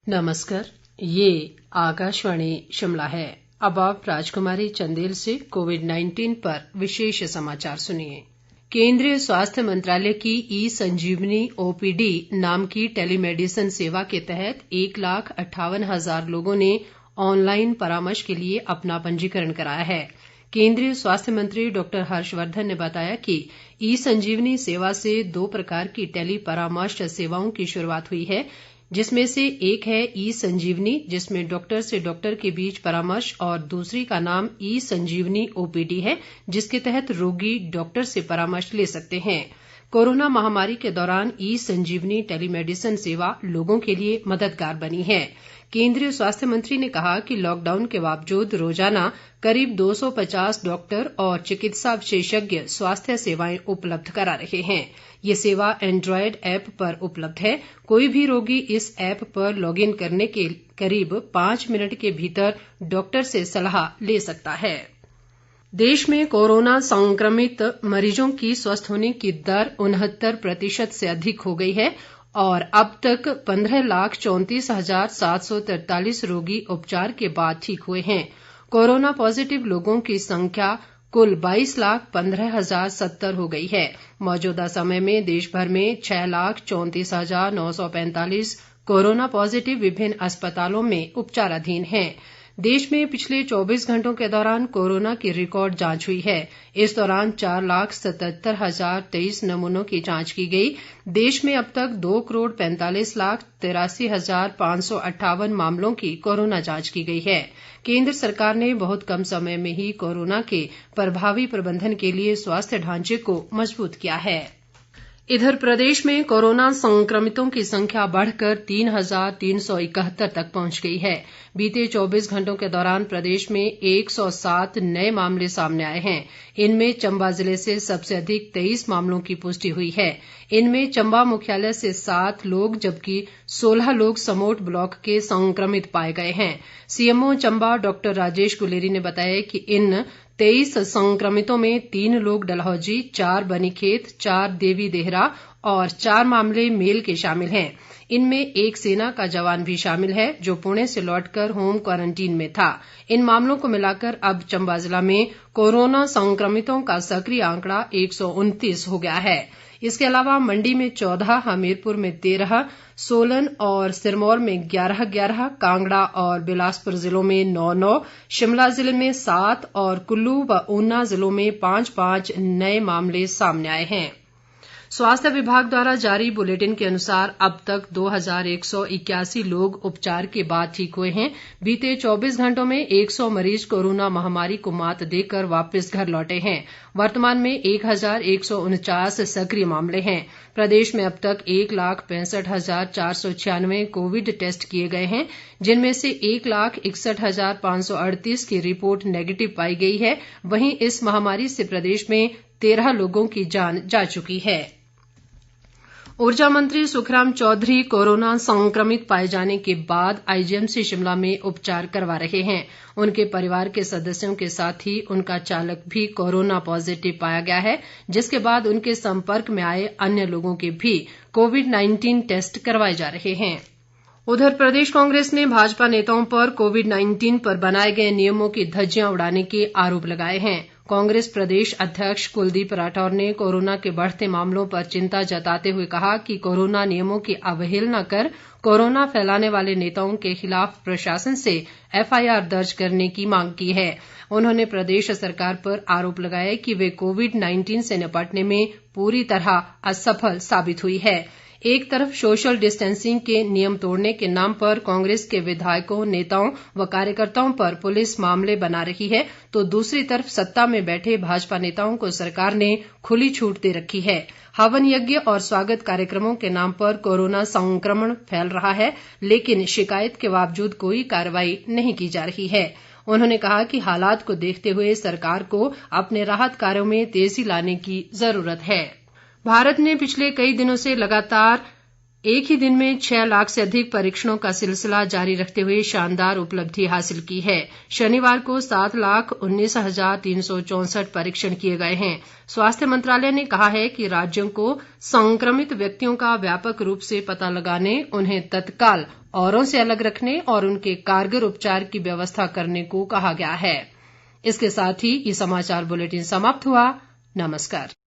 नमस्कार, ये आकाशवाणी शिमला है। अब आप राजकुमारी चंदेल से कोविड-19 पर विशेष समाचार सुनिए। केंद्रीय स्वास्थ्य मंत्रालय की ई संजीवनी ओपीडी नाम की टेलीमेडिसिन सेवा के तहत 1,58,000 लोगों ने ऑनलाइन परामर्श के लिए अपना पंजीकरण कराया है। केंद्रीय स्वास्थ्य मंत्री डॉक्टर हर्षवर्धन ने बताया कि ई संजीवनी सेवा से 2 प्रकार की टेली परामर्श सेवाओं की शुरुआत हुई है, जिसमें से एक है ई संजीवनी, जिसमें डॉक्टर से डॉक्टर के बीच परामर्श, और दूसरी का नाम ई संजीवनी ओपीडी है, जिसके तहत रोगी डॉक्टर से परामर्श ले सकते हैं। कोरोना महामारी के दौरान ई संजीवनी टेलीमेडिसिन सेवा लोगों के लिए मददगार बनी है। केंद्रीय स्वास्थ्य मंत्री ने कहा कि लॉकडाउन के बावजूद रोजाना करीब 250 डॉक्टर और चिकित्सा विशेषज्ञ स्वास्थ्य सेवाएं उपलब्ध करा रहे हैं। ये सेवा एंड्रॉयड ऐप पर उपलब्ध है। कोई भी रोगी इस ऐप पर लॉगिन करने के करीब 5 मिनट के भीतर डॉक्टर से सलाह ले सकता है। देश में कोरोना संक्रमित मरीजों की स्वस्थ होने की दर 69% से अधिक हो गई है और अब तक 15,34,743 रोगी उपचार के बाद ठीक हुए हैं। कोरोना पॉजिटिव लोगों की संख्या कुल 22,15,070 हो गई है। मौजूदा समय में देश भर में 6,34,945 कोरोना पॉजिटिव विभिन्न अस्पतालों में उपचाराधीन हैं। देश में पिछले 24 घंटों के दौरान कोरोना की रिकॉर्ड जांच हुई है। इस दौरान 4,77,023 नमूनों की जांच की गई। देश में अब तक 2,45,83,558 मामलों की कोरोना जांच की गई है। केंद्र सरकार ने बहुत कम समय में ही कोरोना के प्रभावी प्रबंधन के लिए स्वास्थ्य ढांचे को मजबूत किया है। इधर प्रदेश में कोरोना संक्रमितों की संख्या बढ़कर 3,371 तक पहुंच गई है। बीते 24 घंटों के दौरान प्रदेश में 107 नए मामले सामने आए हैं। इनमें चंबा जिले से सबसे अधिक 23 मामलों की पुष्टि हुई है। इनमें चंबा मुख्यालय से 7 लोग जबकि 16 लोग समोट ब्लॉक के संक्रमित पाए गए हैं। सीएमओ चंबा डॉक्टर राजेश गुलेरी ने बताया कि इन 23 संक्रमितों में 3 लोग डलहौजी, 4 बनीखेत, 4 देवी देहरा और 4 मामले मेल के शामिल हैं। इनमें एक सेना का जवान भी शामिल है जो पुणे से लौटकर होम क्वारंटीन में था। इन मामलों को मिलाकर अब चंबा जिला में कोरोना संक्रमितों का सक्रिय आंकड़ा 129 हो गया है। इसके अलावा मंडी में 14, हमीरपुर में 13, सोलन और सिरमौर में 11, कांगड़ा और बिलासपुर जिलों में 9, शिमला जिले में 7 और कुल्लू व ऊना जिलों में 5 नए मामले सामने आए हैं। स्वास्थ्य विभाग द्वारा जारी बुलेटिन के अनुसार अब तक 2,181 लोग उपचार के बाद ठीक हुए हैं। बीते 24 घंटों में 100 मरीज कोरोना महामारी को मात देकर वापस घर लौटे हैं। वर्तमान में 1,149 सक्रिय मामले हैं। प्रदेश में अब तक 1,65,496 कोविड टेस्ट किए गए हैं, जिनमें से 1,61,538 की रिपोर्ट नेगेटिव पाई गई है। वहीं इस महामारी से प्रदेश में 13 लोगों की जान जा चुकी है। ऊर्जा मंत्री सुखराम चौधरी कोरोना संक्रमित पाए जाने के बाद आईजीएमसी शिमला में उपचार करवा रहे हैं। उनके परिवार के सदस्यों के साथ ही उनका चालक भी कोरोना पॉजिटिव पाया गया है, जिसके बाद उनके संपर्क में आए अन्य लोगों के भी कोविड-19 टेस्ट करवाए जा रहे हैं। उधर प्रदेश कांग्रेस ने भाजपा नेताओं पर कोविड-19 पर बनाए गए नियमों की धज्जियां उड़ाने के आरोप लगाए हैं। कांग्रेस प्रदेश अध्यक्ष कुलदीप राठौर ने कोरोना के बढ़ते मामलों पर चिंता जताते हुए कहा कि कोरोना नियमों की अवहेलना कर कोरोना फैलाने वाले नेताओं के खिलाफ प्रशासन से एफआईआर दर्ज करने की मांग की है। उन्होंने प्रदेश सरकार पर आरोप लगाया कि वे कोविड-19 से निपटने में पूरी तरह असफल साबित हुई है। एक तरफ सोशल डिस्टेंसिंग के नियम तोड़ने के नाम पर कांग्रेस के विधायकों, नेताओं व कार्यकर्ताओं पर पुलिस मामले बना रही है, तो दूसरी तरफ सत्ता में बैठे भाजपा नेताओं को सरकार ने खुली छूट दे रखी है। हवन यज्ञ और स्वागत कार्यक्रमों के नाम पर कोरोना संक्रमण फैल रहा है, लेकिन शिकायत के बावजूद कोई कार्रवाई नहीं की जा रही है। उन्होंने कहा कि हालात को देखते हुए सरकार को अपने राहत कार्यों में तेजी लाने की जरूरत है। भारत ने पिछले कई दिनों से लगातार एक ही दिन में 6 लाख से अधिक परीक्षणों का सिलसिला जारी रखते हुए शानदार उपलब्धि हासिल की है। शनिवार को 7,19,364 परीक्षण किए गए हैं। स्वास्थ्य मंत्रालय ने कहा है कि राज्यों को संक्रमित व्यक्तियों का व्यापक रूप से पता लगाने, उन्हें तत्काल औरों से अलग रखने और उनके कारगर उपचार की व्यवस्था करने को कहा गया है। इसके साथ ही ये समाचार बुलेटिन समाप्त हुआ। नमस्कार।